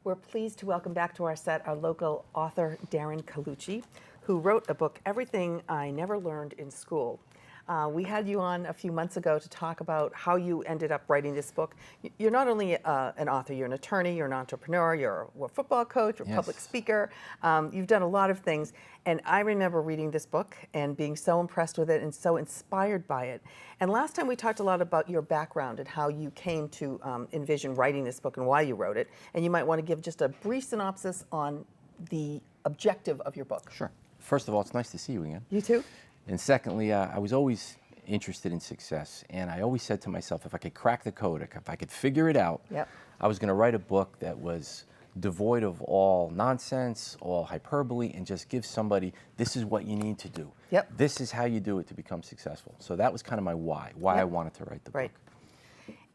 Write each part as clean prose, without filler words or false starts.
We're pleased to welcome back to our set our local author, Darin Colucci, who wrote a book, Everything I Never Learned in School. We had you on a few months ago to talk about how you ended up writing this book. You're not only an author, you're an attorney, you're an entrepreneur, you're a football coach, you're a public speaker. You've done a lot of things. And I remember reading this book and being so impressed with it and so inspired by it. And last time we talked a lot about your background and how you came to envision writing this book and why you wrote it. And you might want to give just a brief synopsis on the objective of your book. Sure. First of all, it's nice to see you again. You too. And secondly, I was always interested in success, and I always said to myself, if I could crack the code, if I could figure it out, I was going to write a book that was devoid of all nonsense, all hyperbole, and just give somebody, this is what you need to do. This is how you do it to become successful. So that was kind of my why I wanted to write the book.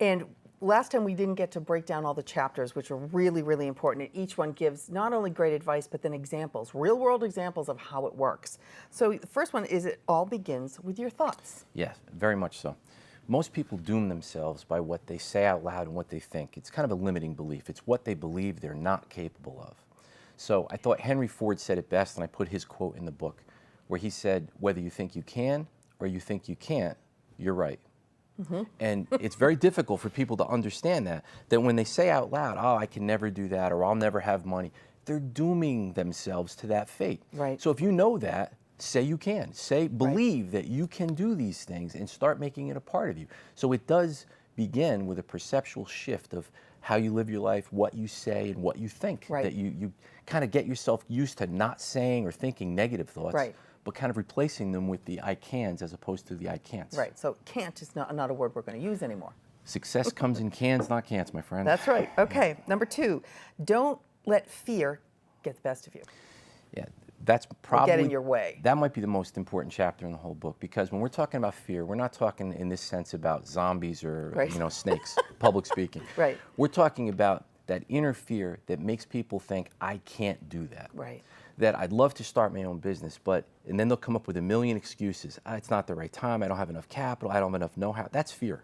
And last time we didn't get to break down all the chapters, which are really, really important. And each one gives not only great advice, but then examples, real world examples of how it works. So the first one is it all begins with your thoughts. Yes, very much so. Most people doom themselves by what they say out loud and what they think. It's kind of a limiting belief. It's what they believe they're not capable of. So I thought Henry Ford said it best, and I put his quote in the book, where he said, whether you think you can or you think you can't, you're right. And it's very difficult for people to understand that when they say out loud, oh, I can never do that, or I'll never have money, they're dooming themselves to that fate. So if you know that, say you can. Believe that you can do these things and start making it a part of you. So it does begin with a perceptual shift of how you live your life, what you say, and what you think. That you kind of get yourself used to not saying or thinking negative thoughts. But kind of replacing them with the I cans as opposed to the I can'ts. So can't is not a word we're going to use anymore. Success comes in cans, not can'ts, my friend. That's right. Okay. Number two, don't let fear get the best of you. Yeah, that's probably... Or get in your way. That might be the most important chapter in the whole book, because when we're talking about fear, we're not talking in this sense about zombies or snakes, public speaking. We're talking about that inner fear that makes people think, I can't do that. That I'd love to start my own business, and then they'll come up with a million excuses. It's not the right time, I don't have enough capital, I don't have enough know-how. That's fear.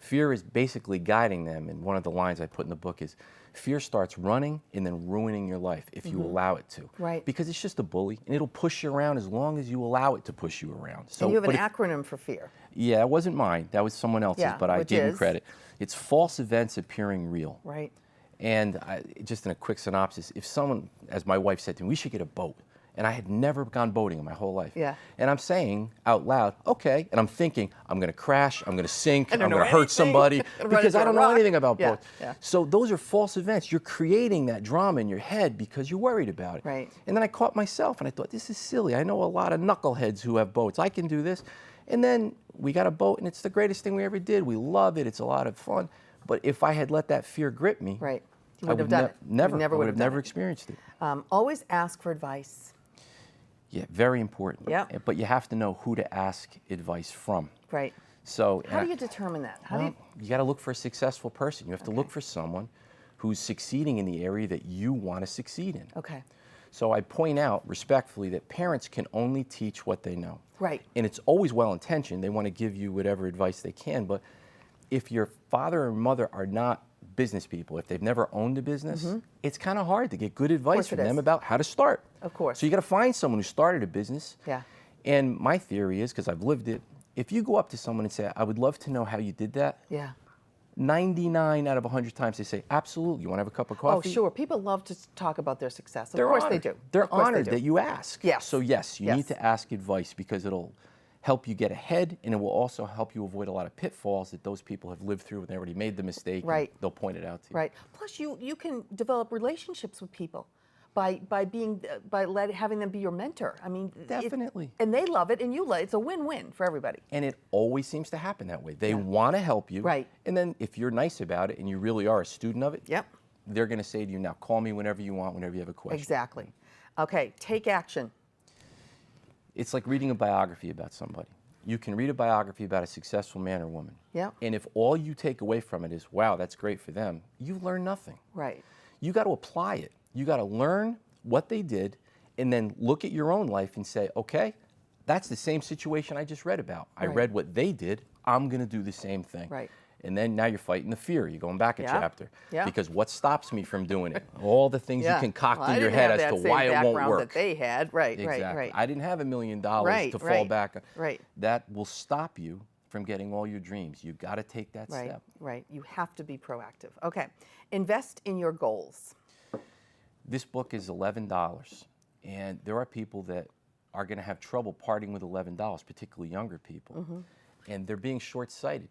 Fear is basically guiding them, and one of the lines I put in the book is, fear starts running and then ruining your life if you allow it to. Because it's just a bully, and it'll push you around as long as you allow it to push you around. So, and you have an acronym for fear. Yeah, it wasn't mine, that was someone else's, but I gave him credit. It's false events appearing real. And just in a quick synopsis, if someone, as my wife said to me, we should get a boat. And I had never gone boating in my whole life. And I'm saying out loud, okay, and I'm thinking, I'm going to crash, I'm going to sink, I'm going to hurt somebody, because I don't know anything about boats. So those are false events. You're creating that drama in your head because you're worried about it. And then I caught myself and I thought, this is silly. I know a lot of knuckleheads who have boats. I can do this. And then we got a boat, and it's the greatest thing we ever did. We love it. It's a lot of fun. But if I had let that fear grip me, you would have done it. I would have never experienced it. Always ask for advice. Yeah, very important. But you have to know who to ask advice from. So how do you determine that? You got to look for a successful person. You have to look for someone who's succeeding in the area that you want to succeed in. So I point out respectfully that parents can only teach what they know. And it's always well-intentioned. They want to give you whatever advice they can. But if your father or mother are not business people, if they've never owned a business, it's kind of hard to get good advice from them about how to start. So you got to find someone who started a business. And my theory is, because I've lived it, if you go up to someone and say, I would love to know how you did that, 99 out of 100 times they say, absolutely, you want to have a cup of coffee? Oh, sure. People love to talk about their success. Of course they do. They're honored that you ask. So yes, you need to ask advice, because it'll help you get ahead, and it will also help you avoid a lot of pitfalls that those people have lived through and they already made the mistake. And they'll point it out to you. Plus, you can develop relationships with people by having them be your mentor. I mean, definitely. And they love it, and you love it. It's a win-win for everybody. And it always seems to happen that way. They want to help you. And then if you're nice about it and you really are a student of it, they're going to say to you, now call me whenever you want, whenever you have a question. Okay, take action. It's like reading a biography about somebody. You can read a biography about a successful man or woman. And if all you take away from it is, wow, that's great for them, you learn nothing. You got to apply it. You got to learn what they did and then look at your own life and say, okay, that's the same situation I just read about. I read what they did. I'm going to do the same thing. And then now you're fighting the fear. You're going back a Yeah. chapter. Yeah. Because what stops me from doing it? All the things you Yeah. concoct Well, in I your didn't head have as that to same why it won't background work. that they had. Right, Exactly. right. I didn't have $1 million Right, to fall right, back on. right. That will stop you from getting all your dreams. You've got to take that Right, step. right. You have to be proactive. Okay. Invest in your goals. This book is $11, and there are people that are going to have trouble parting with $11, particularly younger people, and they're being short-sighted.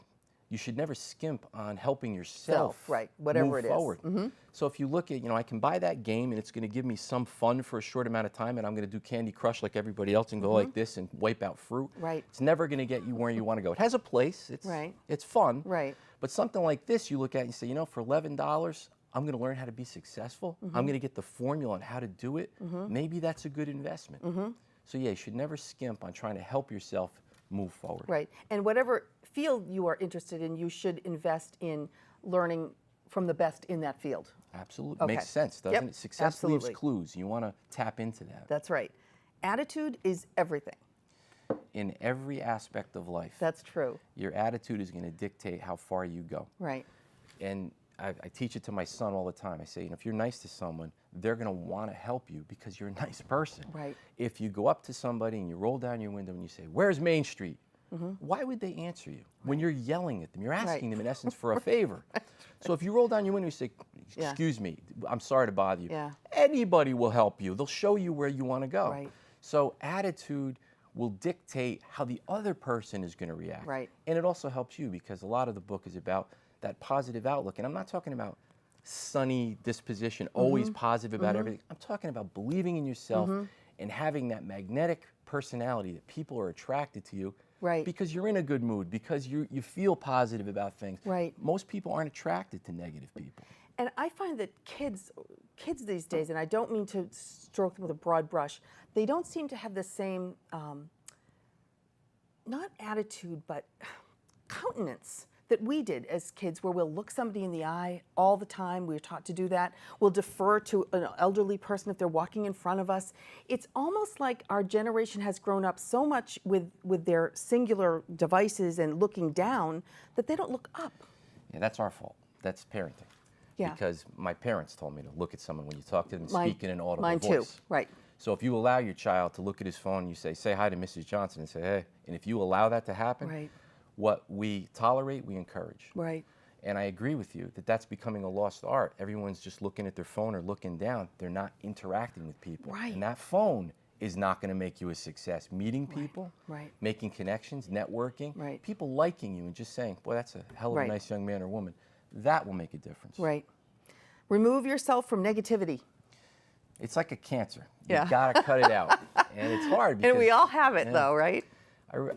You should never skimp on helping yourself right, whatever move it is. forward. So if you look at, I can buy that game and it's going to give me some fun for a short amount of time, and I'm going to do Candy Crush like everybody else and go like this and wipe out fruit. Right. It's never going to get you where you want to go. It has a place. Right. It's fun. Right. But something like this, you look at and you say, for $11, I'm going to learn how to be successful. I'm going to get the formula on how to do it. Maybe that's a good investment. So yeah, you should never skimp on trying to help yourself move forward. Right. And whatever field you are interested in, you should invest in learning from the best in that field. Absolutely. Okay. Makes sense, doesn't Yep, it? Success absolutely. leaves clues. You want to tap into that. That's right. Attitude is everything. In every aspect of life, That's true. your attitude is going to dictate how far you go. Right. And I teach it to my son all the time. I say, if you're nice to someone, they're going to want to help you because you're a nice person. Right. If you go up to somebody and you roll down your window and you say, "Where's Main Street?" Why would they answer you? When you're yelling at them, you're asking them in essence for a favor. So if you roll down your window and you say, "Excuse me, I'm sorry to bother you," Yeah. anybody will help you. They'll show you where you want to go. Right. So attitude will dictate how the other person is going to react. Right. And it also helps you because a lot of the book is about that positive outlook. And I'm not talking about sunny disposition, always positive about everything. I'm talking about believing in yourself and having that magnetic personality that people are attracted to you. Right. Because you're in a good mood, because you feel positive about things. Right. Most people aren't attracted to negative people. And I find that kids these days, and I don't mean to stroke them with a broad brush, they don't seem to have the same, not attitude, but countenance that we did as kids, where we'll look somebody in the eye all the time. We were taught to do that. We'll defer to an elderly person if they're walking in front of us. It's almost like our generation has grown up so much with their singular devices and looking down that they don't look up. Yeah, that's our fault. That's parenting. Yeah. Because my parents told me to look at someone when you talk to them, Mine- speak in an audible Mine voice. too, right. So if you allow your child to look at his phone and you say hi to Mrs. Johnson and say, "Hey," and if you allow that to happen, Right. what we tolerate, we encourage. Right. And I agree with you that that's becoming a lost art. Everyone's just looking at their phone or looking down. They're not interacting with people. Right. And that phone is not going to make you a success. Meeting people, Right. making connections, networking, Right. people liking you and just saying, "Boy, that's a hell of a Right. nice young man or woman," that will make a difference. Right. Remove yourself from negativity. It's like a cancer. Yeah. You got to cut it out. And it's hard because And we all have it, yeah. though, right?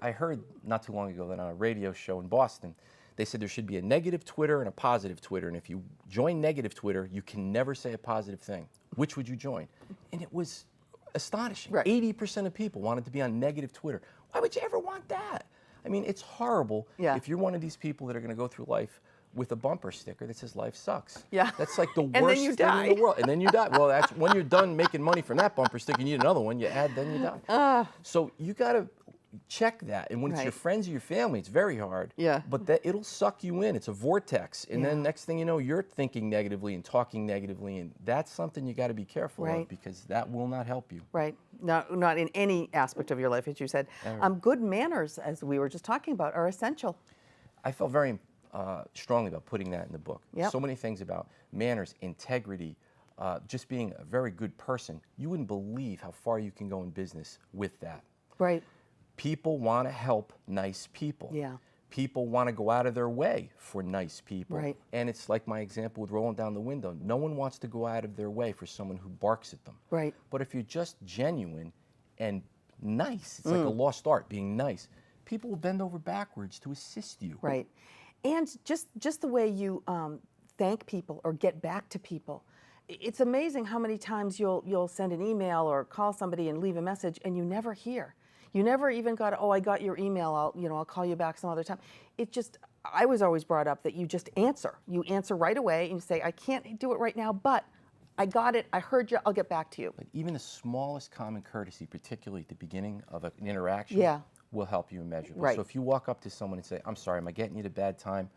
I heard not too long ago that on a radio show in Boston, they said there should be a negative Twitter and a positive Twitter. And if you join negative Twitter, you can never say a positive thing. Which would you join? And it was astonishing. Right. 80% of people wanted to be on negative Twitter. Why would you ever want that? I mean, it's horrible Yeah. if you're one of these people that are going to go through life with a bumper sticker that says "Life sucks." Yeah. That's like the then worst you thing die. in the world. And then you die. Well, that's when you're done making money from that bumper sticker, you need another one, you add, then you die. So you got to check that. And when it's your Right. friends or your family, it's very hard. Yeah. But that it'll suck you in. It's a vortex. And Yeah. then next thing you know, you're thinking negatively and talking negatively. And that's something you got to be careful Right. of because that will not help you. Right. Not in any aspect of your life, as you said. Ever. Good manners, as we were just talking about, are essential. I felt very strongly about putting that in the book. Yep. So many things about manners, integrity, just being a very good person. You wouldn't believe how far you can go in business with that. Right. People want to help nice people. Yeah. People want to go out of their way for nice people. Right. And it's like my example with rolling down the window. No one wants to go out of their way for someone who barks at them. Right. But if you're just genuine and nice, it's like a lost art, being nice. People will bend over backwards to assist you. Right. And just the way you thank people or get back to people. It's amazing how many times you'll send an email or call somebody and leave a message and you never hear. You never even got, "Oh, I got your email. I'll call you back some other time." I was always brought up that you just answer. You answer right away and you say, "I can't do it right now, but I got it. I heard you. I'll get back to you." But even the smallest common courtesy, particularly at the beginning of an interaction, Yeah. will help you immeasurably. Right. So if you walk up to someone and say, "I'm sorry, am I getting you at a bad time?"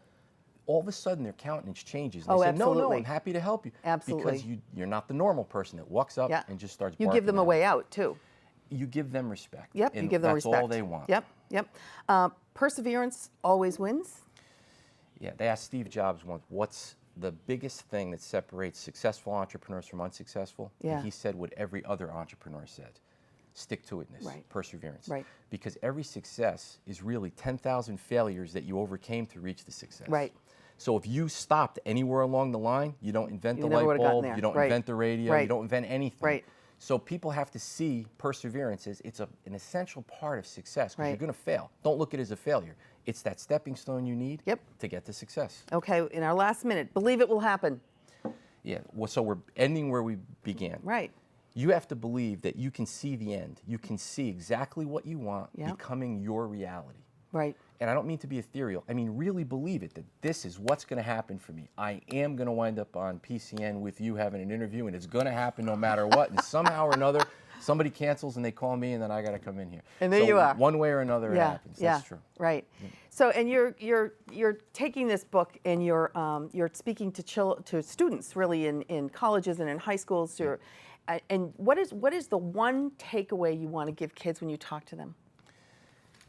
all of a sudden their countenance changes. And Oh, they say, no, absolutely. I'm happy to help you. Absolutely. Because you're not the normal person that walks up Yeah. and just starts You barking give them a at way out, too. You give them respect. Yep, and you give them that's respect. all they want. Yep, yep. Perseverance always wins? Yeah, they asked Steve Jobs once, what's the biggest thing that separates successful entrepreneurs from unsuccessful? Yeah. And he said what every other entrepreneur said. Stick-to-itness, Right. perseverance. Right. Because every success is really 10,000 failures that you overcame to reach the success. Right. So if you stopped anywhere along the line, you don't invent You the never light would've gotten bulb, there. you don't Right. invent the radio, Right. you don't invent anything. Right. So people have to see perseverance as it's an essential part of success because Right. you're going to fail. Don't look at it as a failure. It's that stepping stone you need Yep. to get to success. Okay, in our last minute, believe it will happen. Yeah, well, so we're ending where we began. Right. You have to believe that you can see the end. You can see exactly what you want Yep. becoming your reality. Right. And I don't mean to be ethereal. I mean, really believe it, that this is what's going to happen for me. I am going to wind up on PCN with you having an interview, and it's going to happen no matter what. And somehow or another, somebody cancels and they call me, and then I got to come in here. And there so you are. One way or another, it happens. Yeah, That's true. right. So, and you're taking this book and you're speaking to students really in colleges and in high schools. And what is the one takeaway you want to give kids when you talk to them?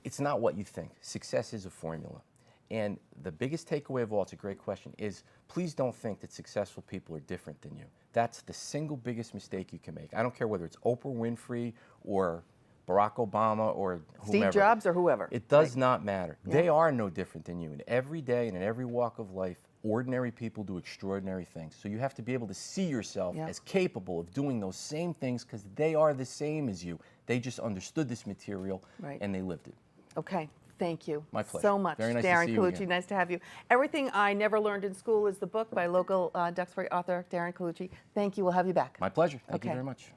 It's not what you think. Success is a formula. And the biggest takeaway of all, it's a great question, is please don't think that successful people are different than you. That's the single biggest mistake you can make. I don't care whether it's Oprah Winfrey or Barack Obama or whomever. Steve Jobs or whoever. It does not matter. Yeah. They are no different than you. And every day and in every walk of life, ordinary people do extraordinary things. So you have to be able to see yourself as capable of doing those same things because they are the same as you. They just understood this material and they lived it. Okay. Thank you My pleasure. so much. Very nice Darin to see you Colucci, again. nice to have you. Everything I Never Learned in School is the book by local Duxbury author Darin Colucci. Thank you. We'll have you back. My pleasure. Thank you very much.